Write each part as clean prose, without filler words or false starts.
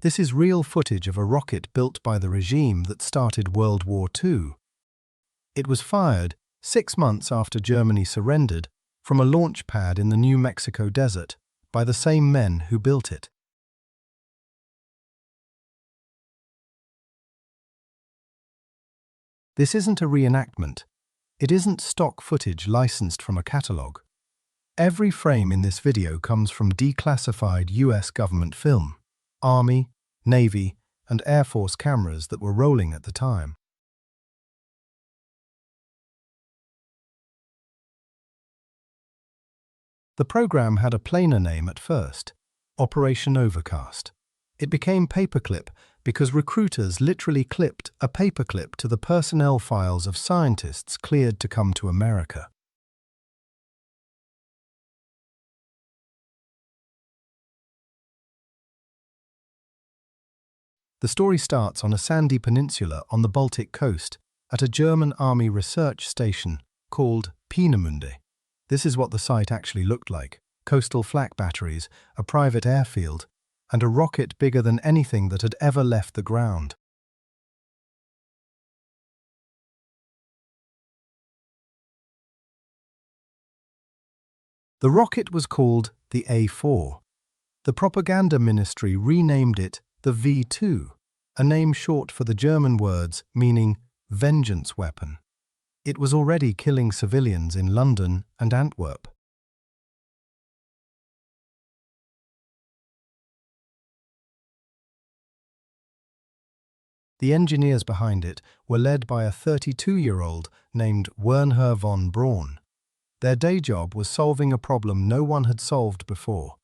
This is real footage of a rocket built by the regime that started World War II. It was fired 6 months after Germany surrendered from a launch pad in the New Mexico desert by the same men who built it. This isn't a reenactment. It isn't stock footage licensed from a catalogue. Every frame in this video comes from declassified US government film, Army, Navy, and Air Force cameras that were rolling at the time. The program had a plainer name at first, Operation Overcast. It became Paperclip because recruiters literally clipped a paperclip to the personnel files of scientists cleared to come to America. The story starts on a sandy peninsula on the Baltic coast at a German army research station called Peenemünde. This is what the site actually looked like: coastal flak batteries, a private airfield, and a rocket bigger than anything that had ever left the ground. The rocket was called the A4. The propaganda ministry renamed it the V2, a name short for the German words meaning vengeance weapon. It was already killing civilians in London and Antwerp. The engineers behind it were led by a 32-year-old named Wernher von Braun. Their day job was solving a problem no one had solved before: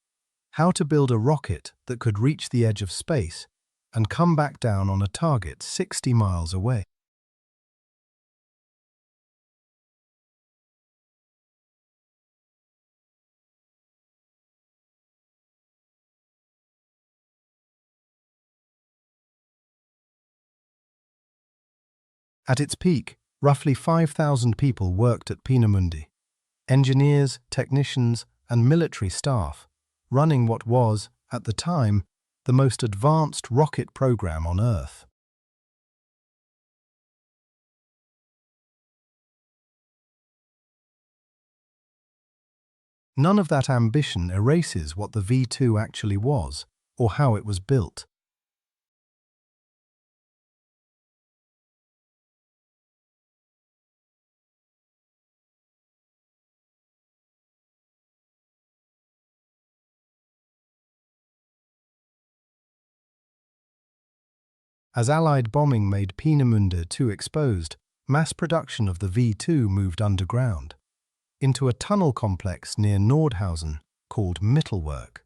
how to build a rocket that could reach the edge of space and come back down on a target 60 miles away. At its peak, roughly 5,000 people worked at Peenemünde. Engineers, technicians, and military staff, running what was, at the time, the most advanced rocket program on Earth. None of that ambition erases what the V2 actually was, or how it was built. As Allied bombing made Peenemünde too exposed, mass production of the V2 moved underground, into a tunnel complex near Nordhausen called Mittelwerk.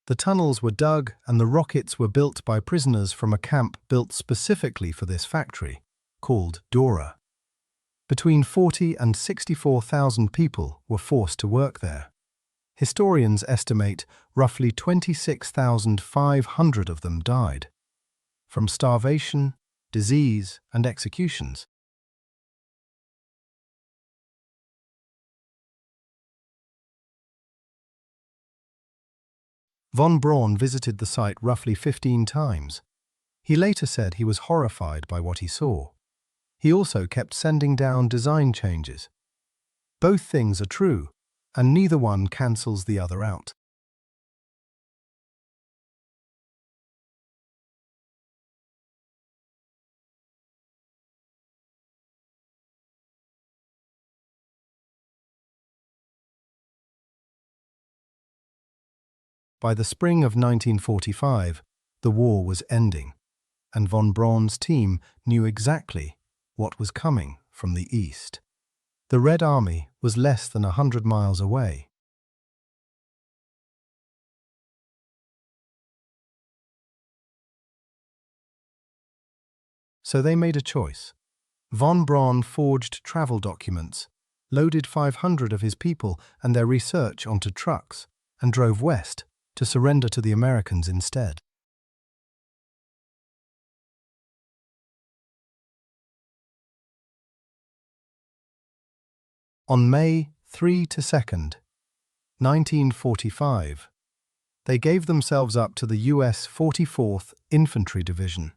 The tunnels were dug and the rockets were built by prisoners from a camp built specifically for this factory, called Dora. Between 40 and 64,000 people were forced to work there. Historians estimate roughly 26,500 of them died, from starvation, disease, and executions. Von Braun visited the site roughly 15 times. He later said he was horrified by what he saw. He also kept sending down design changes. Both things are true, and neither one cancels the other out. By the spring of 1945, the war was ending, and von Braun's team knew exactly what was coming from the east. The Red Army was less than 100 miles away. So they made a choice. Von Braun forged travel documents, loaded 500 of his people and their research onto trucks, and drove west to surrender to the Americans instead. On May 3 to 2nd, 1945, they gave themselves up to the U.S. 44th Infantry Division.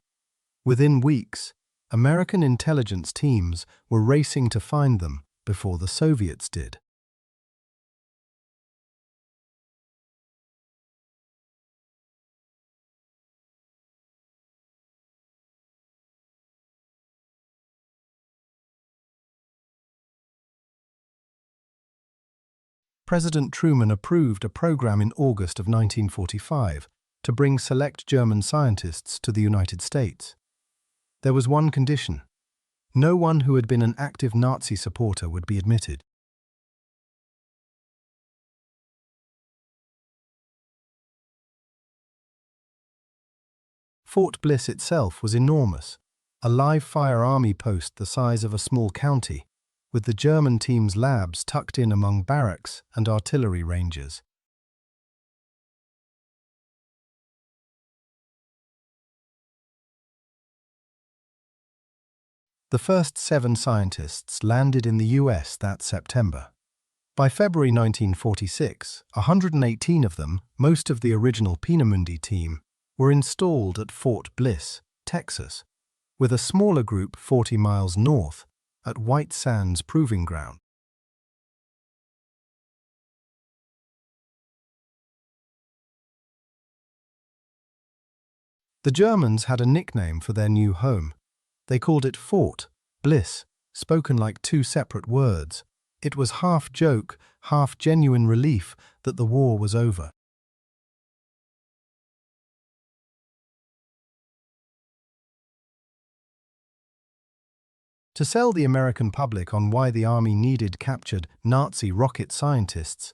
Within weeks, American intelligence teams were racing to find them before the Soviets did. President Truman approved a program in August of 1945 to bring select German scientists to the United States. There was one condition: no one who had been an active Nazi supporter would be admitted. Fort Bliss itself was enormous, a live-fire army post the size of a small county, with the German team's labs tucked in among barracks and artillery ranges. The first 7 scientists landed in the US that September. By February 1946, 118 of them, most of the original Peenemünde team, were installed at Fort Bliss, Texas, with a smaller group 40 miles north at White Sands Proving Ground. The Germans had a nickname for their new home. They called it Fort Bliss, spoken like 2 separate words. It was half joke, half genuine relief that the war was over. To sell the American public on why the army needed captured Nazi rocket scientists,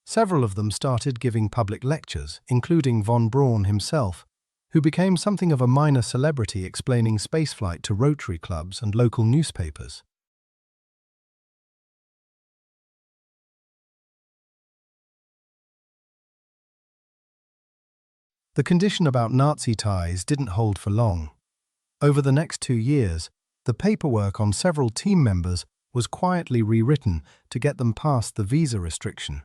several of them started giving public lectures, including von Braun himself, who became something of a minor celebrity explaining spaceflight to Rotary clubs and local newspapers. The condition about Nazi ties didn't hold for long. Over the next 2 years, the paperwork on several team members was quietly rewritten to get them past the visa restriction.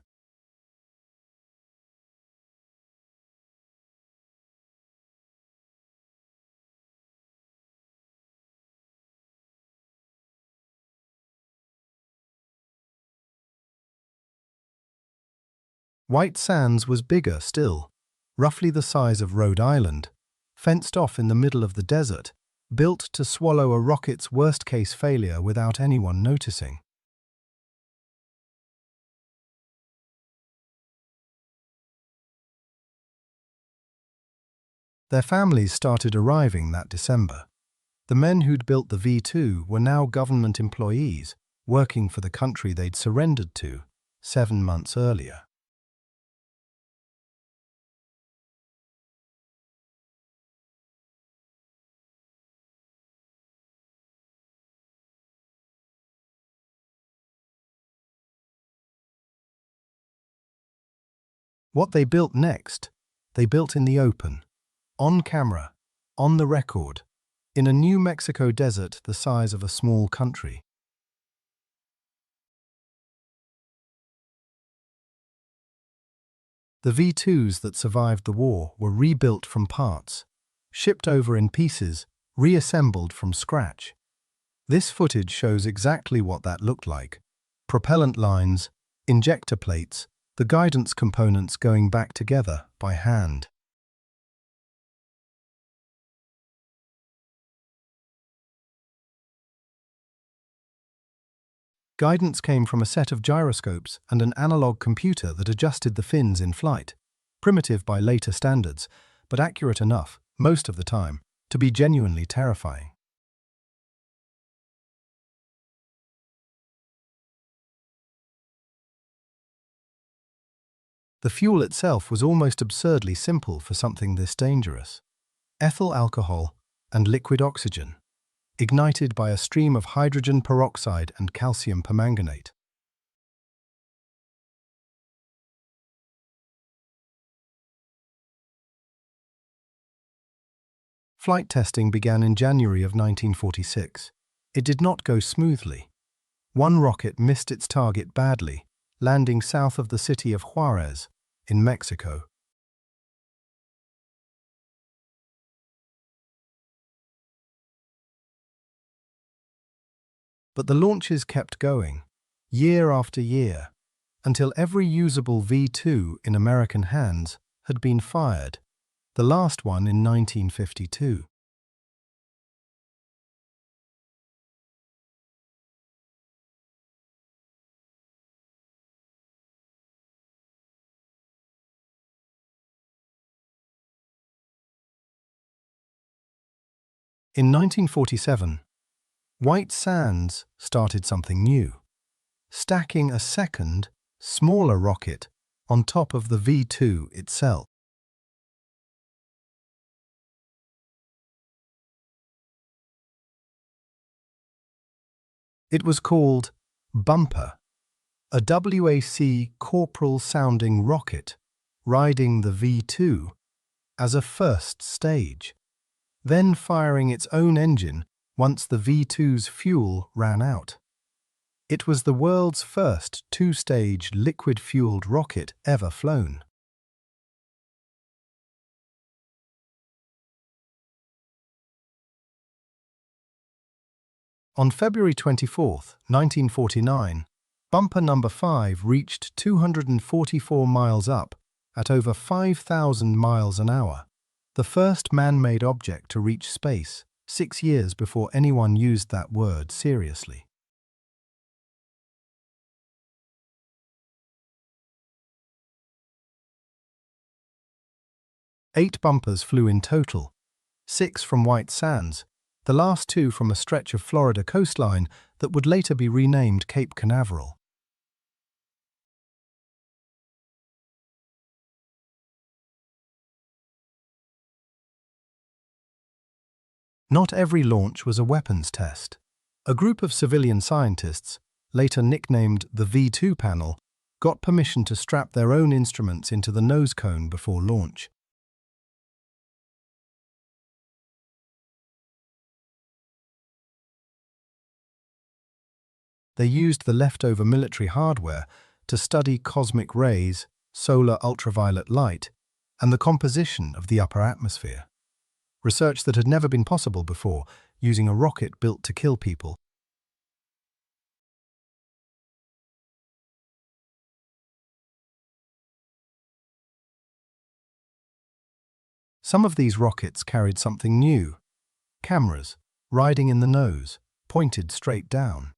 White Sands was bigger still, roughly the size of Rhode Island, fenced off in the middle of the desert, built to swallow a rocket's worst-case failure without anyone noticing. Their families started arriving that December. The men who'd built the V2 were now government employees, working for the country they'd surrendered to 7 months earlier. What they built next, they built in the open, on camera, on the record, in a New Mexico desert the size of a small country. The V2s that survived the war were rebuilt from parts, shipped over in pieces, reassembled from scratch. This footage shows exactly what that looked like: propellant lines, injector plates, the guidance components going back together by hand. Guidance came from a set of gyroscopes and an analog computer that adjusted the fins in flight, primitive by later standards, but accurate enough, most of the time, to be genuinely terrifying. The fuel itself was almost absurdly simple for something this dangerous: ethyl alcohol and liquid oxygen, ignited by a stream of hydrogen peroxide and calcium permanganate. Flight testing began in January of 1946. It did not go smoothly. One rocket missed its target badly, landing south of the city of Juarez, in Mexico. But the launches kept going, year after year, until every usable V-2 in American hands had been fired, the last one in 1952. In 1947, White Sands started something new, stacking a second, smaller rocket on top of the V-2 itself. It was called Bumper, a WAC corporal-sounding rocket riding the V-2 as a first stage, then firing its own engine once the V-2's fuel ran out. It was the world's first two-stage liquid-fueled rocket ever flown. On February 24, 1949, Bumper number 5 reached 244 miles up at over 5,000 miles an hour, the first man-made object to reach space 6 years before anyone used that word seriously. Eight bumpers flew in total, 6 from White Sands, the last 2 from a stretch of Florida coastline that would later be renamed Cape Canaveral. Not every launch was a weapons test. A group of civilian scientists, later nicknamed the V-2 panel, got permission to strap their own instruments into the nose cone before launch. They used the leftover military hardware to study cosmic rays, solar ultraviolet light, and the composition of the upper atmosphere. Research that had never been possible before, using a rocket built to kill people. Some of these rockets carried something new: cameras, riding in the nose, pointed straight down.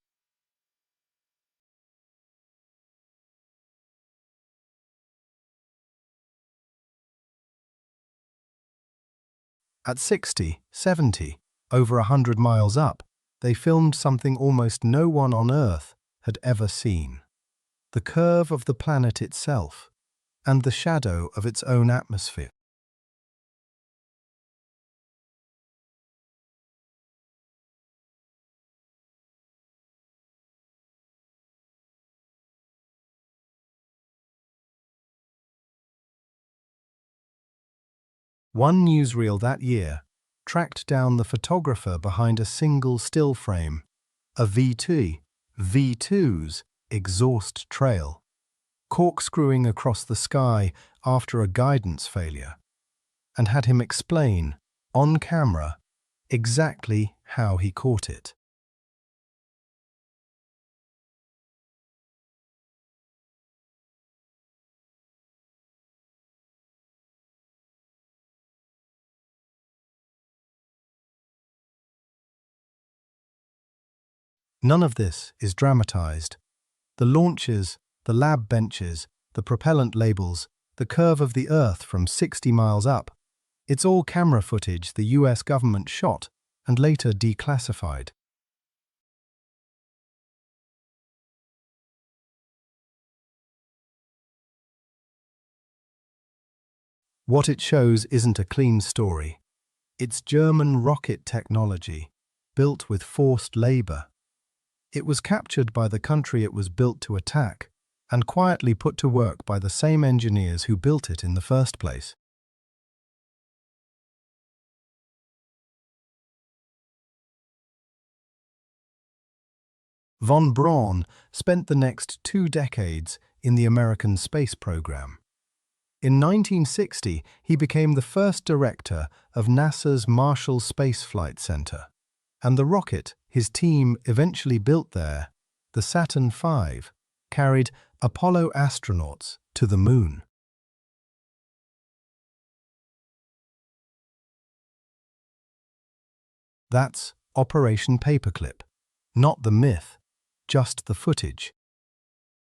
At 60, 70, over 100 miles up, they filmed something almost no one on Earth had ever seen: the curve of the planet itself and the shadow of its own atmosphere. One newsreel that year tracked down the photographer behind a single still frame, a V-2's exhaust trail, corkscrewing across the sky after a guidance failure, and had him explain, on camera, exactly how he caught it. None of this is dramatized. The launches, the lab benches, the propellant labels, the curve of the Earth from 60 miles up, it's all camera footage the US government shot and later declassified. What it shows isn't a clean story. It's German rocket technology, built with forced labor. It was captured by the country it was built to attack, and quietly put to work by the same engineers who built it in the first place. Von Braun spent the next 2 decades in the American space program. In 1960, he became the first director of NASA's Marshall Space Flight Center, and the rocket his team eventually built there, the Saturn V, carried Apollo astronauts to the Moon. That's Operation Paperclip. Not the myth, just the footage.